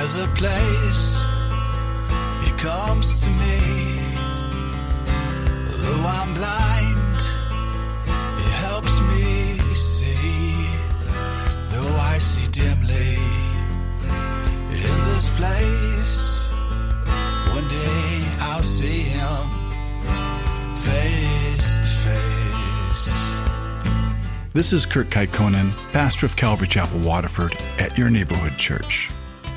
There's a place, He comes to me. Though I'm blind, He helps me see. Though I see dimly in this place, one day I'll see Him face to face. This is Kurt Kaikkonen, pastor of Calvary Chapel, Waterford, at your neighborhood church.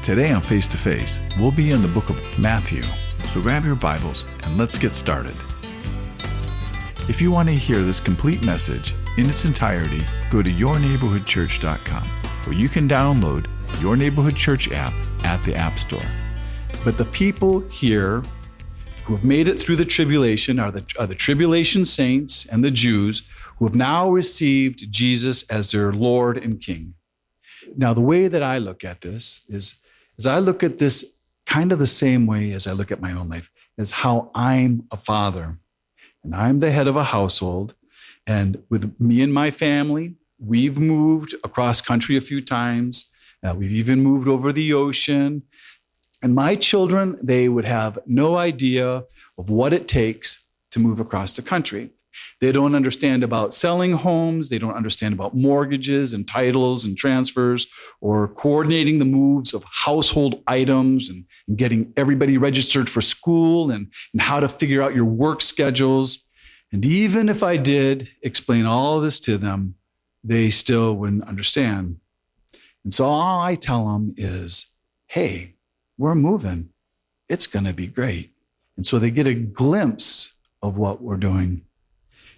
Today on Face to Face, we'll be in the book of Matthew. So grab your Bibles and let's get started. If you want to hear this complete message in its entirety, go to yourneighborhoodchurch.com, where you can download Your Neighborhood Church app at the App Store. But the people here who have made it through the tribulation are the tribulation saints and the Jews who have now received Jesus as their Lord and King. Now, the way that I look at this is I look at this kind of the same way as I look at my own life, as how I'm a father. And I'm the head of a household. And with me and my family, we've moved across country a few times. We've even moved over the ocean. And my children, they would have no idea of what it takes to move across the country. They don't understand about selling homes. They don't understand about mortgages and titles and transfers, or coordinating the moves of household items and getting everybody registered for school and how to figure out your work schedules. And even if I did explain all of this to them, they still wouldn't understand. And so all I tell them is, hey, we're moving. It's going to be great. And so they get a glimpse of what we're doing.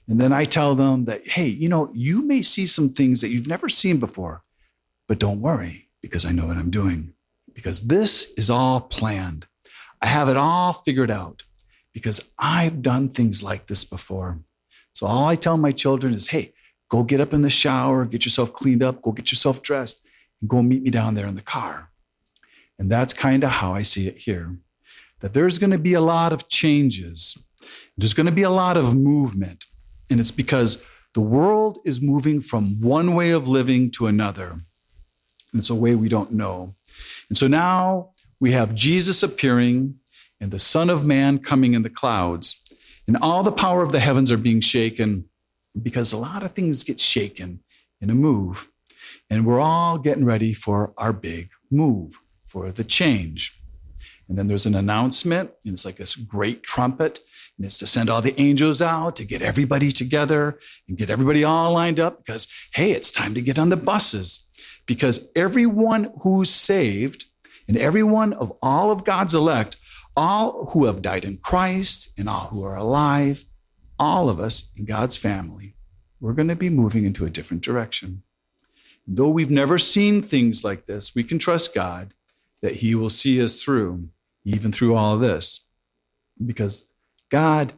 And then I tell them that, hey, you may see some things that you've never seen before, but don't worry, because I know what I'm doing. Because this is all planned. I have it all figured out because I've done things like this before. So all I tell my children is, hey, go get up in the shower, get yourself cleaned up, go get yourself dressed, and go meet me down there in the car. And that's kind of how I see it here, that there's going to be a lot of changes. There's going to be a lot of movement. And it's because the world is moving from one way of living to another. And it's a way we don't know. And so now we have Jesus appearing and the Son of Man coming in the clouds. And all the power of the heavens are being shaken because a lot of things get shaken in a move. And we're all getting ready for our big move, for the change. And then there's an announcement, and it's like this great trumpet. And it's to send all the angels out to get everybody together and get everybody all lined up because, hey, it's time to get on the buses. Because everyone who's saved and everyone of all of God's elect, all who have died in Christ and all who are alive, all of us in God's family, we're going to be moving into a different direction. Though we've never seen things like this, we can trust God that He will see us through, even through all of this. Because God,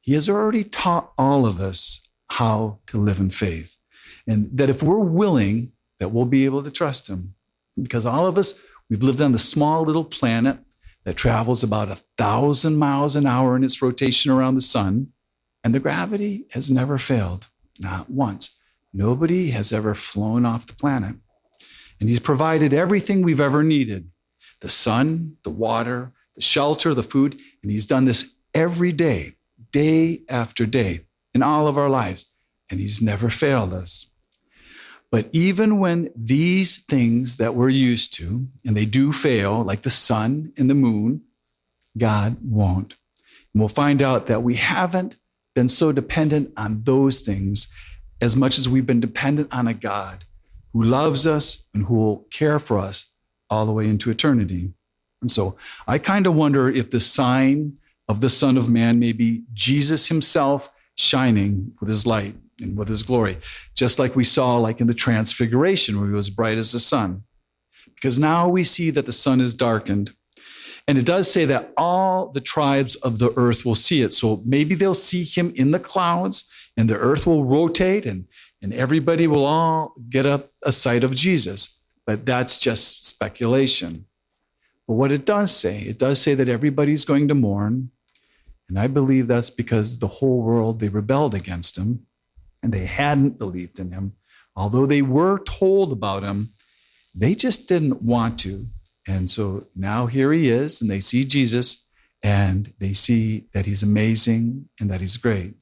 He has already taught all of us how to live in faith. And that if we're willing, that we'll be able to trust Him. Because all of us, we've lived on a small little planet that travels about 1,000 miles an hour in its rotation around the sun. And the gravity has never failed, not once. Nobody has ever flown off the planet. And He's provided everything we've ever needed. The sun, the water, the shelter, the food. And He's done this every day, day after day, in all of our lives. And He's never failed us. But even when these things that we're used to, and they do fail, like the sun and the moon, God won't. And we'll find out that we haven't been so dependent on those things as much as we've been dependent on a God who loves us and who will care for us all the way into eternity. And so I kind of wonder if the sign of the Son of Man may be Jesus Himself shining with His light and with His glory, just like we saw like in the Transfiguration where He was bright as the sun. Because now we see that the sun is darkened. And it does say that all the tribes of the earth will see it. So maybe they'll see Him in the clouds and the earth will rotate and everybody will all get a sight of Jesus. But that's just speculation. But what it does say that everybody's going to mourn. And I believe that's because the whole world, they rebelled against Him and they hadn't believed in Him. Although they were told about Him, they just didn't want to. And so now here he is, and they see Jesus, and they see that he's amazing and that he's great.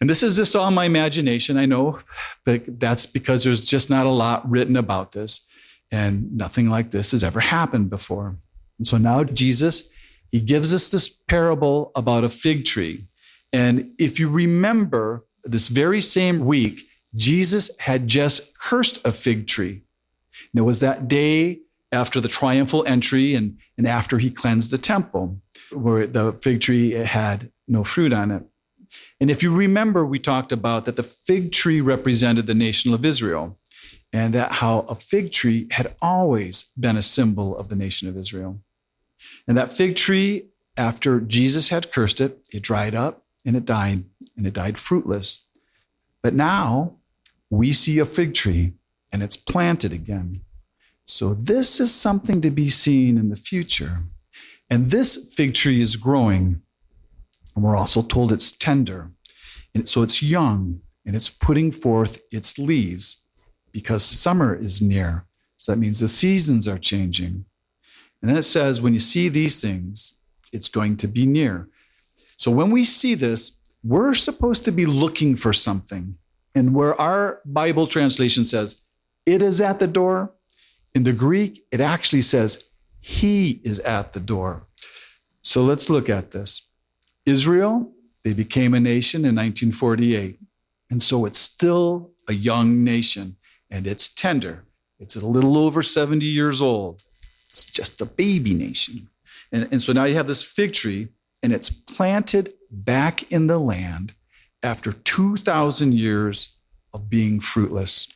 And this is just all my imagination, I know, but that's because there's just not a lot written about this, and nothing like this has ever happened before. And so now Jesus, he gives us this parable about a fig tree. And if you remember, this very same week, Jesus had just cursed a fig tree. And it was that day after the triumphal entry and after he cleansed the temple, where the fig tree had no fruit on it. And if you remember, we talked about that the fig tree represented the nation of Israel, and that how a fig tree had always been a symbol of the nation of Israel. And that fig tree, after Jesus had cursed it, it dried up and it died fruitless. But now we see a fig tree and it's planted again. So this is something to be seen in the future. And this fig tree is growing. And we're also told it's tender. And so it's young and it's putting forth its leaves because summer is near. So that means the seasons are changing. And then it says, when you see these things, it's going to be near. So when we see this, we're supposed to be looking for something. And where our Bible translation says, it is at the door, in the Greek, it actually says, he is at the door. So let's look at this. Israel, they became a nation in 1948. And so it's still a young nation, and it's tender. It's a little over 70 years old. It's just a baby nation. And so now you have this fig tree, and it's planted back in the land after 2,000 years of being fruitless.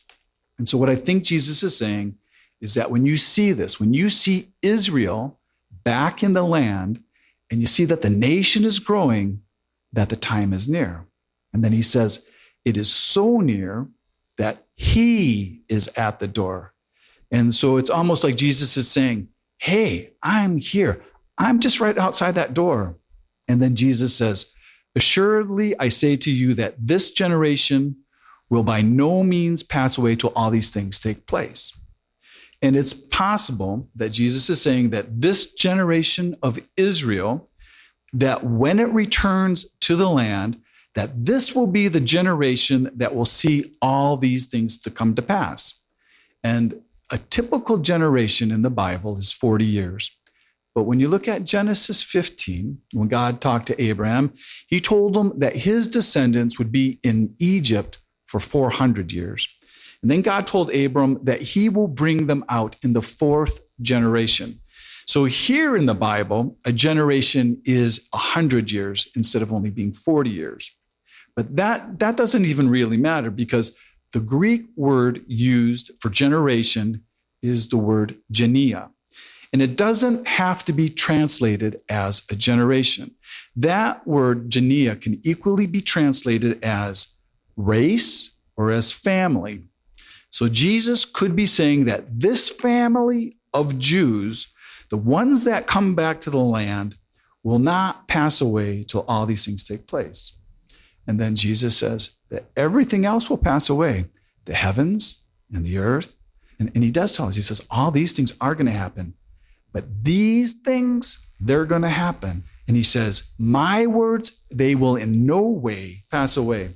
And so what I think Jesus is saying is that when you see this, when you see Israel back in the land, and you see that the nation is growing, that the time is near. And then he says, it is so near that he is at the door. And so it's almost like Jesus is saying, hey, I'm here. I'm just right outside that door. And then Jesus says, assuredly, I say to you that this generation will by no means pass away till all these things take place. And it's possible that Jesus is saying that this generation of Israel, that when it returns to the land, that this will be the generation that will see all these things to come to pass. And a typical generation in the Bible is 40 years. But when you look at Genesis 15, when God talked to Abraham, he told him that his descendants would be in Egypt for 400 years. And then God told Abram that he will bring them out in the fourth generation. So here in the Bible, a generation is 100 years instead of only being 40 years. But that doesn't even really matter because the Greek word used for generation is the word genia. And it doesn't have to be translated as a generation. That word genia can equally be translated as race or as family. So Jesus could be saying that this family of Jews, the ones that come back to the land, will not pass away till all these things take place. And then Jesus says that everything else will pass away, the heavens and the earth. And he does tell us, he says, all these things are going to happen. But these things, they're going to happen. And he says, my words, they will in no way pass away.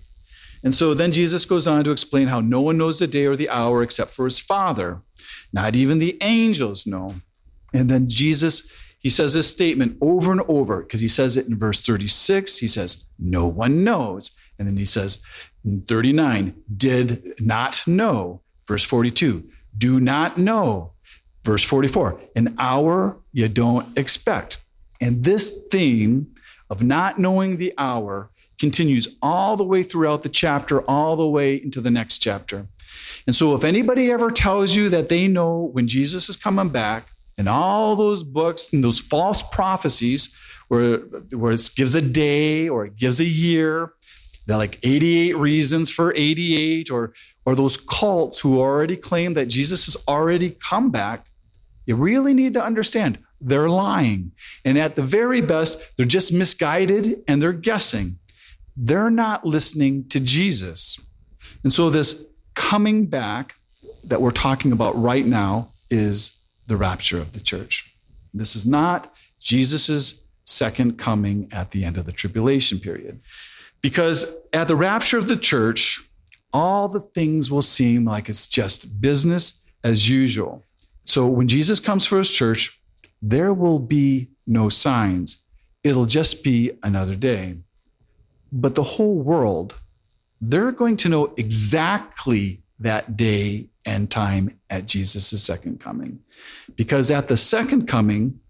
And so then Jesus goes on to explain how no one knows the day or the hour except for his Father. Not even the angels know. And then Jesus, he says this statement over and over because he says it in verse 36. He says, no one knows. And then he says in 39, did not know. Verse 42, do not know. Verse 44, an hour you don't expect. And this theme of not knowing the hour continues all the way throughout the chapter, all the way into the next chapter. And so if anybody ever tells you that they know when Jesus is coming back, and all those books and those false prophecies where it gives a day or it gives a year, they're like 88 reasons for 88, or those cults who already claim that Jesus has already come back, you really need to understand they're lying. And at the very best, they're just misguided and they're guessing. They're not listening to Jesus. And so this coming back that we're talking about right now is the rapture of the church. This is not Jesus' second coming at the end of the tribulation period. Because at the rapture of the church, all the things will seem like it's just business as usual. So when Jesus comes for his church, there will be no signs. It'll just be another day. But the whole world, they're going to know exactly that day and time at Jesus' second coming. Because at the second coming,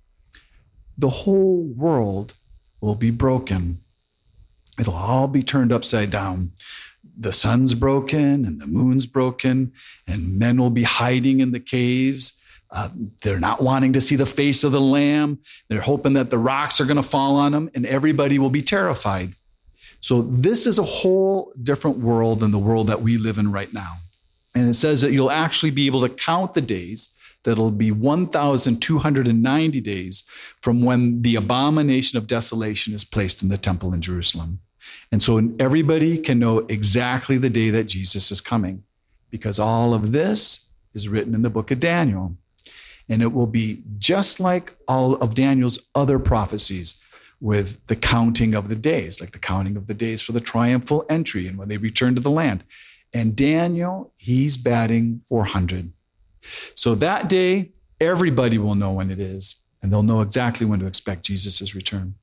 the whole world will be broken. It'll all be turned upside down. The sun's broken and the moon's broken, and men will be hiding in the caves. They're not wanting to see the face of the Lamb. They're hoping that the rocks are going to fall on them, and everybody will be terrified. So this is a whole different world than the world that we live in right now. And it says that you'll actually be able to count the days. That'll be 1,290 days from when the abomination of desolation is placed in the temple in Jerusalem. And so everybody can know exactly the day that Jesus is coming, because all of this is written in the book of Daniel. And it will be just like all of Daniel's other prophecies, with the counting of the days, like the counting of the days for the triumphal entry and when they return to the land. And Daniel, he's batting 400. So that day, everybody will know when it is, and they'll know exactly when to expect Jesus' return.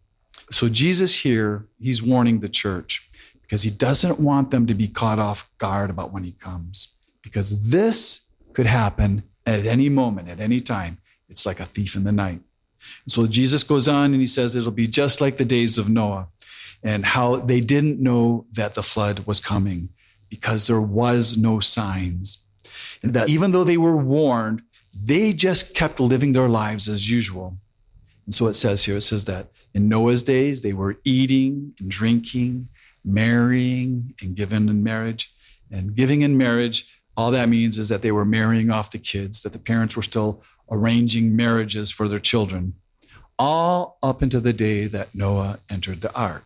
So Jesus here, he's warning the church because he doesn't want them to be caught off guard about when he comes, because this could happen at any moment, at any time. It's like a thief in the night. And so Jesus goes on and he says it'll be just like the days of Noah, and how they didn't know that the flood was coming because there was no signs. And that even though they were warned, they just kept living their lives as usual. And so it says here, it says that in Noah's days, they were eating and drinking, marrying and giving in marriage. And giving in marriage, all that means is that they were marrying off the kids, that the parents were still arranging marriages for their children, all up into the day that Noah entered the ark.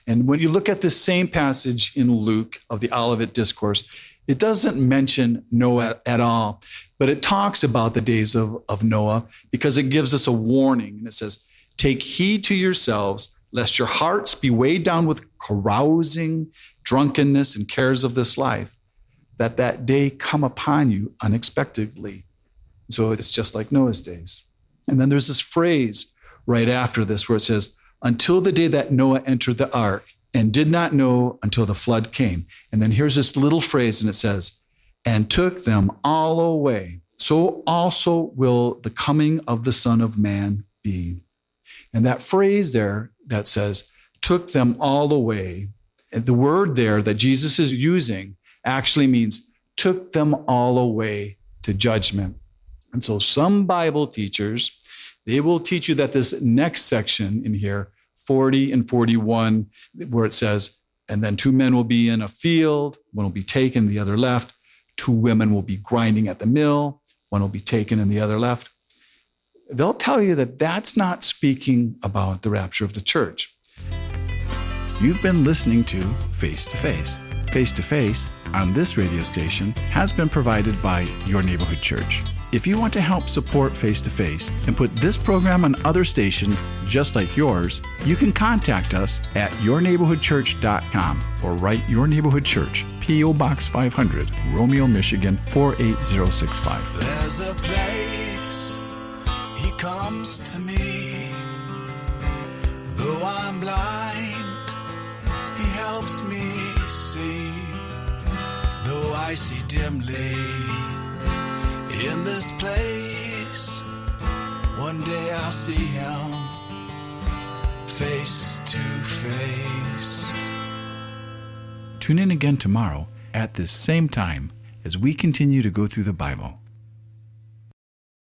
And when you look at this same passage in Luke of the Olivet Discourse, it doesn't mention Noah at all, but it talks about the days of Noah because it gives us a warning. And it says, "Take heed to yourselves, lest your hearts be weighed down with carousing, drunkenness, and cares of this life, that day come upon you unexpectedly." So it's just like Noah's days. And then there's this phrase right after this where it says, "Until the day that Noah entered the ark, and did not know until the flood came." And then here's this little phrase, and it says, "And took them all away. So also will the coming of the Son of Man be." And that phrase there that says, "took them all away," and the word there that Jesus is using actually means took them all away to judgment. And so some Bible teachers, they will teach you that this next section in here, 40 and 41, where it says, "And then 2 men will be in a field, one will be taken, the other left. 2 women will be grinding at the mill, one will be taken and the other left." They'll tell you that that's not speaking about the rapture of the church. You've been listening to Face to Face. Face to Face on this radio station has been provided by Your Neighborhood Church. If you want to help support Face to Face and put this program on other stations just like yours, you can contact us at yourneighborhoodchurch.com or write Your Neighborhood Church, P.O. Box 500, Romeo, Michigan 48065. There's a place he comes to me. Though I'm blind, he helps me see. Though I see dimly in this place, one day I'll see him face to face. Tune in again tomorrow at this same time as we continue to go through the Bible.